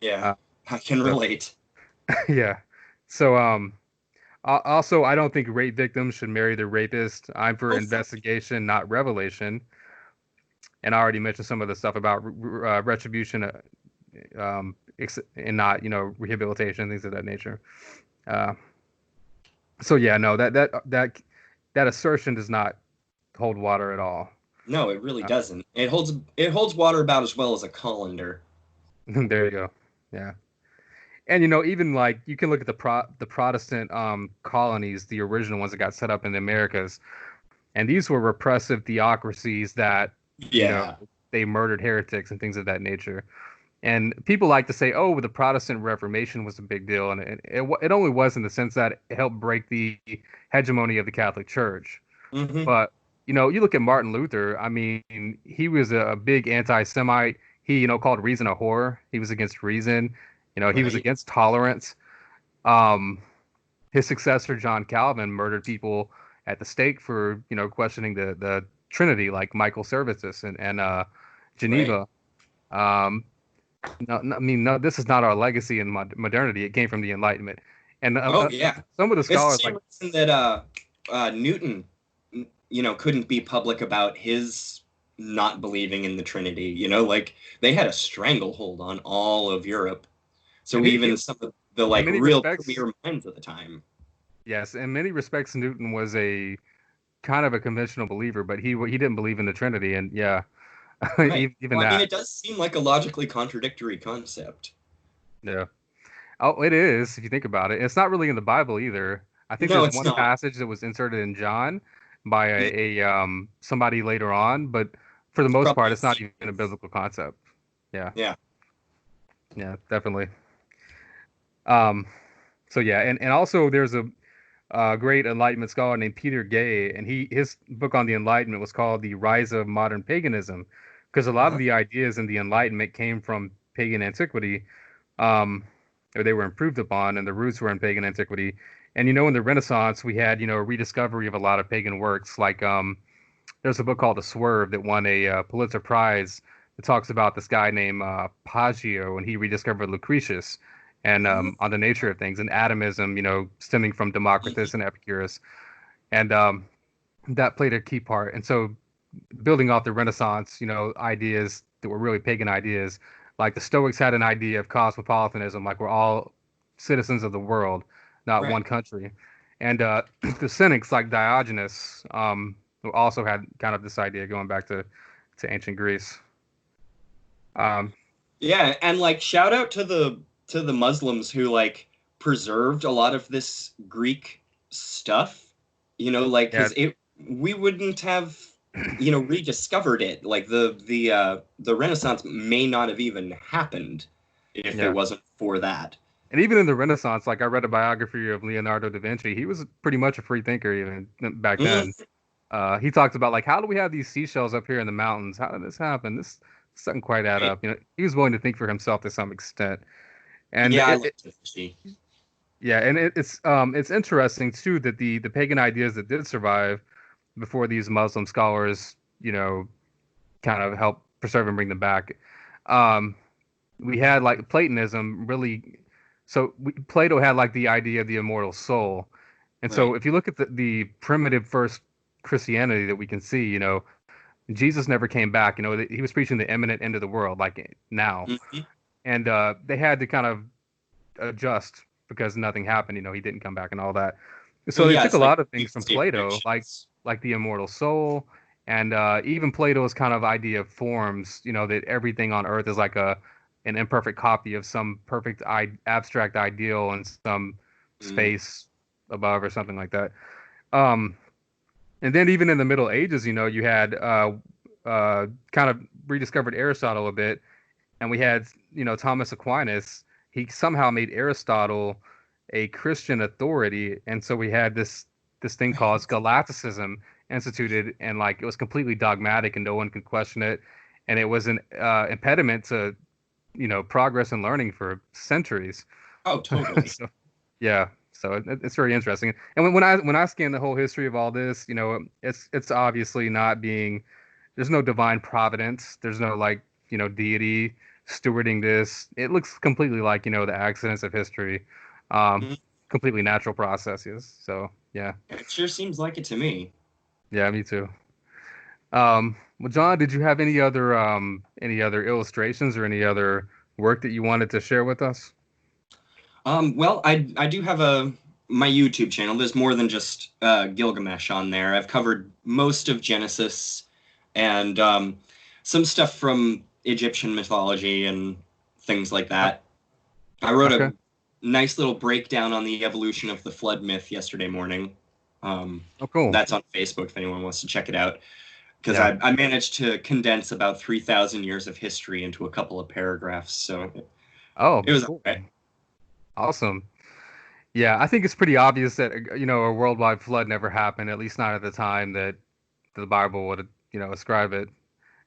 yeah, Uh, I can so, relate. yeah. So, also, I don't think rape victims should marry their rapist. I'm for Oh fuck. investigation, not revelation. And I already mentioned some of the stuff about retribution, and not, rehabilitation, things of that nature. Uh, so yeah, no, that assertion does not hold water at all. No, it really Uh, doesn't. It holds water about as well as a colander. there you go. Yeah. And even like you can look at the Protestant colonies, the original ones that got set up in the Americas, and these were repressive theocracies that, you know, Yeah. they murdered heretics and things of that nature. And people like to say, "Oh, the Protestant Reformation was a big deal," and it only was in the sense that it helped break the hegemony of the Catholic Church. Hmm. But you look at Martin Luther. I mean, he was a big anti-Semite. He, called reason a whore. He was against reason. He was Right. against tolerance. Um, his successor, John Calvin, murdered people at the stake for, questioning the Trinity, like Michael Servetus and Right. Geneva. Um, no, no, I mean, no, this is not our legacy in modernity. It came from the Enlightenment. And Oh yeah, some of the it's the scholars same like reason that Newton, couldn't be public about his not believing in the Trinity. Like they had a stranglehold on all of Europe. So and he even some of the in like many real respects, premier minds at the time. yes, in many respects, Newton was a kind of a conventional believer, but he didn't believe in the Trinity, and yeah, Right. even Well, I mean, that, it does seem like a logically contradictory concept. yeah. Oh, it is if you think about it. It's not really in the Bible either. I think No, there's it's one not. passage that was inserted in John by Mm, a somebody later on, but for the It's most probably part, a it's not even a sequence. biblical concept. Yeah, Yeah. yeah, definitely. Um, so yeah, and also there's a great Enlightenment scholar named Peter Gay, and his book on the Enlightenment was called The Rise of Modern Paganism, because a lot of Uh-huh. the ideas in the Enlightenment came from pagan antiquity, um, or they were improved upon, and the roots were in pagan antiquity. And in the Renaissance, we had a rediscovery of a lot of pagan works. Like there's a book called The Swerve that won a Pulitzer Prize that talks about this guy named Paggio, and he rediscovered Lucretius and Mhm. on the nature of things and atomism, stemming from Democritus and Epicurus, and that played a key part. And so, building off the Renaissance, ideas that were really pagan ideas, like the Stoics had an idea of cosmopolitanism, like we're all citizens of the world, not Right. one country. And the Cynics, like Diogenes, who also had kind of this idea going back to ancient Greece. Um, Yeah, and like shout out to the Muslims who like preserved a lot of this Greek stuff. Like yeah, because it we wouldn't have rediscovered it. Like the Renaissance may not have even happened if it yeah. wasn't for that. And even in the Renaissance, like I read a biography of Leonardo da Vinci, he was pretty much a free thinker even back then. Mhm. He talked about like, how do we have these seashells up here in the mountains? How did this happen? This doesn't quite add Right? up. He was willing to think for himself to some extent. And Yeah, I like Da Vinci. yeah, and it's interesting too that the pagan ideas that did survive before these Muslim scholars, kind of help preserve and bring them back. Um, we had like Platonism really. So Plato had like the idea of the immortal soul, and so Right. if you look at the primitive first Christianity that we can see, Jesus never came back. He was preaching the imminent end of the world, like now, Mhm. and they had to kind of adjust because nothing happened. He didn't come back and all that. Well, So they yeah, took a it's like lot of things from doomsday Plato, predictions. like the immortal soul, and even Plato's kind of idea of forms. That everything on Earth is like an imperfect copy of some perfect abstract ideal in some Mm. space above or something like that. Um, and then even in the Middle Ages, you had kind of rediscovered Aristotle a bit, and we had Thomas Aquinas. He somehow made Aristotle a Christian authority, and so we had this thing called Right. scholasticism instituted, and like it was completely dogmatic, and no one could question it, and it was an impediment to progress and learning for centuries. Oh, totally. So yeah, so it's very interesting. And when I scan the whole history of all this, it's obviously not being. There's no divine providence. There's no like deity stewarding this. It looks completely like the accidents of history, um, Mhm. completely natural processes. So yeah, It sure seems like it to me. yeah, me too. Well, John, did you have any other illustrations or any other work that you wanted to share with us? Well, I do have a my YouTube channel. There's more than just Gilgamesh on there. I've covered most of Genesis and some stuff from Egyptian mythology and things like Uh, that. I wrote Okay. a nice little breakdown on the evolution of the flood myth yesterday morning. Um, Oh, cool. that's on Facebook if anyone wants to check it out. Because Yeah. I managed to condense about 3,000 years of history into a couple of paragraphs. So Oh, it was all cool. right. Awesome. Yeah, I think it's pretty obvious that a worldwide flood never happened, at least not at the time that the Bible would ascribe it.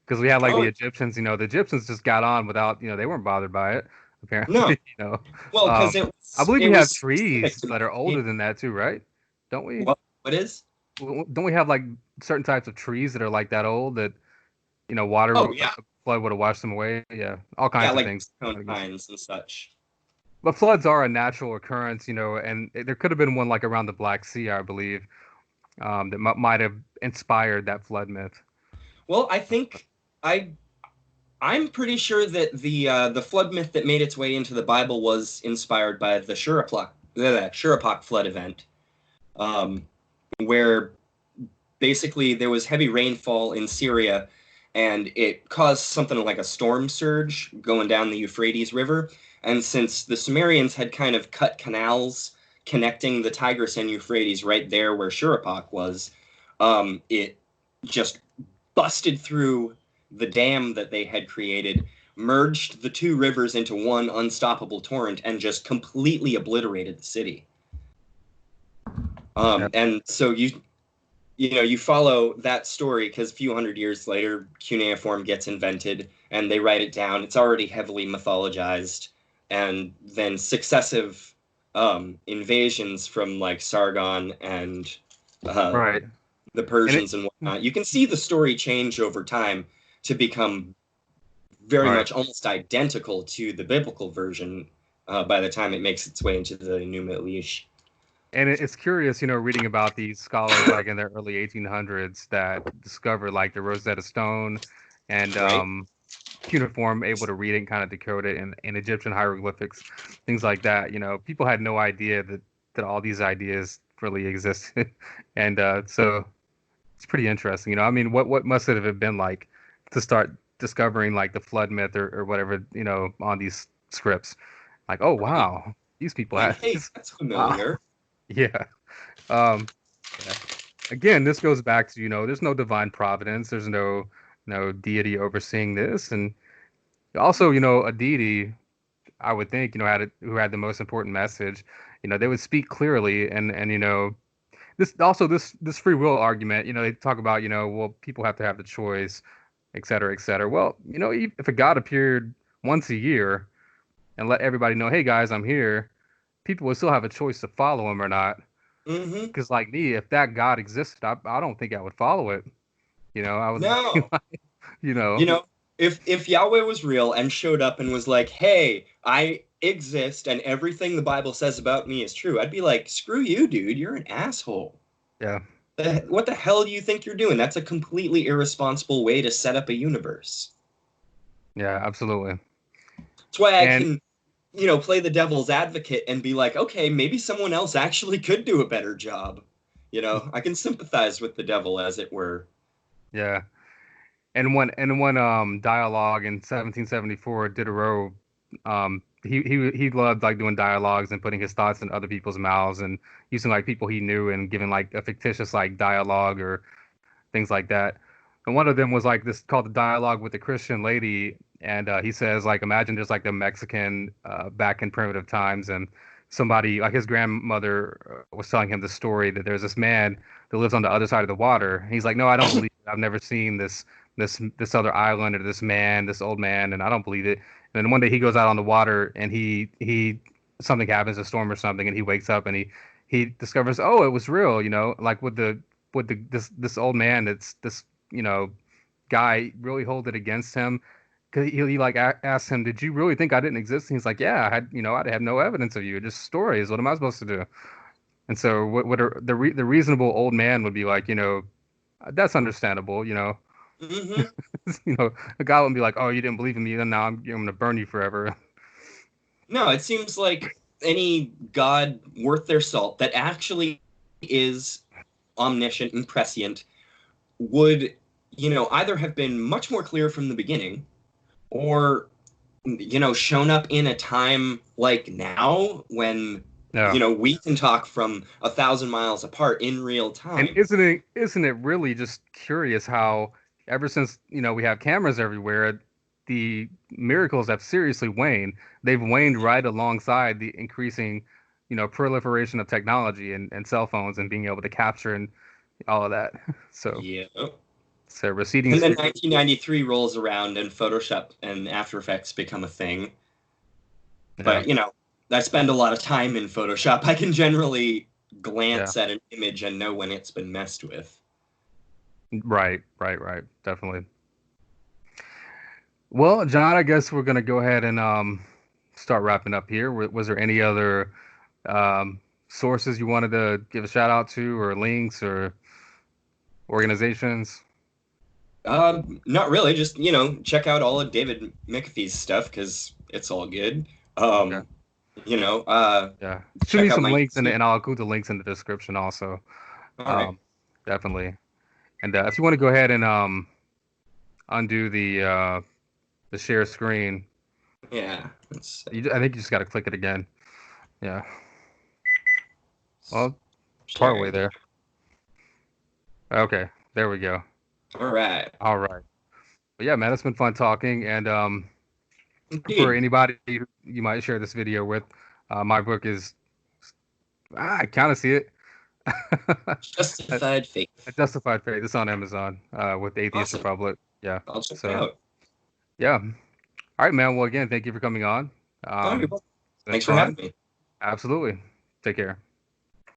Because we had like the Oh, Egyptians, the Egyptians just got on without, they weren't bothered by it, no. apparently. Well, because Um, I believe it we was have specific trees to that are older yeah. than that too, right? Don't we? What is? Don't we have like certain types of trees that are like that old that, water Oh yeah, flood would have washed them away? Yeah, all yeah, kinds of like things. cone I guess. pines and such. but floods are a natural occurrence, and there could have been one like around the Black Sea, I believe, that might have inspired that flood myth. Well, I I'm pretty sure that the flood myth that made its way into the Bible was inspired by the Shurappak flood event, um, where basically there was heavy rainfall in Syria, and it caused something like a storm surge going down the Euphrates River. And since the Sumerians had kind of cut canals connecting the Tigris and Euphrates right there where Shurappak was, it just busted through the dam that they had created, merged the two rivers into one unstoppable torrent, and just completely obliterated the city. Yeah. And so you follow that story because a few hundred years later, cuneiform gets invented and they write it down. It's already heavily mythologized, and then successive invasions from like Sargon and uh, Right. the And it Persians and whatnot. You can see the story change over time to become very right. much almost identical to the biblical version by the time it makes its way into the New Middle East. And it's curious, reading about these scholars like in the early 1800s that discovered like the Rosetta Stone and Right? cuneiform, able to read it and kind of decode it, and Egyptian hieroglyphics, things like that. People had no idea that all these ideas really existed, and so it's pretty interesting. I mean, what must it have been like to start discovering like the flood myth or whatever, on these scripts? Like, oh Right? wow, these people Like, had hey, this. that's Wow, familiar. yeah. Um, yeah. Again, this goes back to, there's no divine providence, there's no deity overseeing this, and also, a deity, I would think, who had the most important message, they would speak clearly, and this free will argument, they talk about, well, people have to have the choice, et cetera, et cetera. Well, if a god appeared once a year and let everybody know, hey guys, I'm here, people would still have a choice to follow him or not. Mm-hmm. Because like me, if that God existed, I don't think I would follow it. I would be No. like, you You know, know, if Yahweh was real and showed up and was like, "Hey, I exist and everything the Bible says about me is true," I'd be like, "Screw you, dude. You're an asshole. yeah, What the hell do you think you're doing? That's a completely irresponsible way to set up a universe." yeah, absolutely. That's why I And can, play the devil's advocate and be like, "Okay, maybe someone else actually could do a better job." I can sympathize with the devil, as it were. yeah, and one dialogue in 1774, Diderot, he loved like doing dialogues and putting his thoughts in other people's mouths and using like people he knew and giving like a fictitious like dialogue or things like that. And one of them was like this called the dialogue with the Christian lady, and he says like imagine there's like a Mexican back in primitive times, and somebody like his grandmother was telling him the story that there's this man that lives on the other side of the water. And he's like, no, I don't believe it. I've never seen this other island or this man, this old man, and I don't believe it. And then one day he goes out on the water and he something happens, a storm or something, and he wakes up and he discovers, oh, it was real, like with this old man that's this guy really hold it against him because he like asked him, did you really think I didn't exist? And he's like, yeah, I had no evidence of you, just stories. What am I supposed to do? And so the reasonable old man would be like, that's understandable. Hmm. The guy wouldn't be like, oh, you didn't believe in me, then now I'm gonna burn you forever. No, it seems like any god worth their salt that actually is omniscient and prescient would, either have been much more clear from the beginning or, shown up in a time like now when, Yeah. we can talk from 1,000 miles apart in real And time. isn't it really just curious how ever since, we have cameras everywhere, the miracles have seriously waned. They've waned right alongside the increasing, proliferation of technology and cell phones and being able to capture and all of that. So Yeah. it's a receding And then sphere. 1993 rolls around and Photoshop and After Effects become a thing. Yeah. But I spend a lot of time in Photoshop. I can generally Yeah. glance at an image and know when it's been messed with. Right, right, right. Definitely. Well, John, I guess we're gonna go ahead and start wrapping up here. Was there any other sources you wanted to give a shout out to, or links, or organizations? Not really. Just check out all of David McAfee's stuff because it's all good. Okay. Um, you know, uh, Yeah. Shoot me check out some my links, and YouTube. I'll include the links in the description also. All right. Um, definitely. And if you want to go ahead and undo the share screen, Yeah. Let's see. I think you just got to click it again. Yeah. Well, part way Sharing. there. Okay. There we go. All right. All right. But yeah, man, it's been fun talking. And for Indeed. anybody you might share this video with, my book is I kind of see it. A Justified faith. Justified Faith. It's on Amazon with the Atheist Awesome. Republic. Yeah. I'll check it So out. yeah. All right, man. Well, again, thank you for coming on. Oh, you're welcome. It's been Thanks for having fun. me. Absolutely. Take care.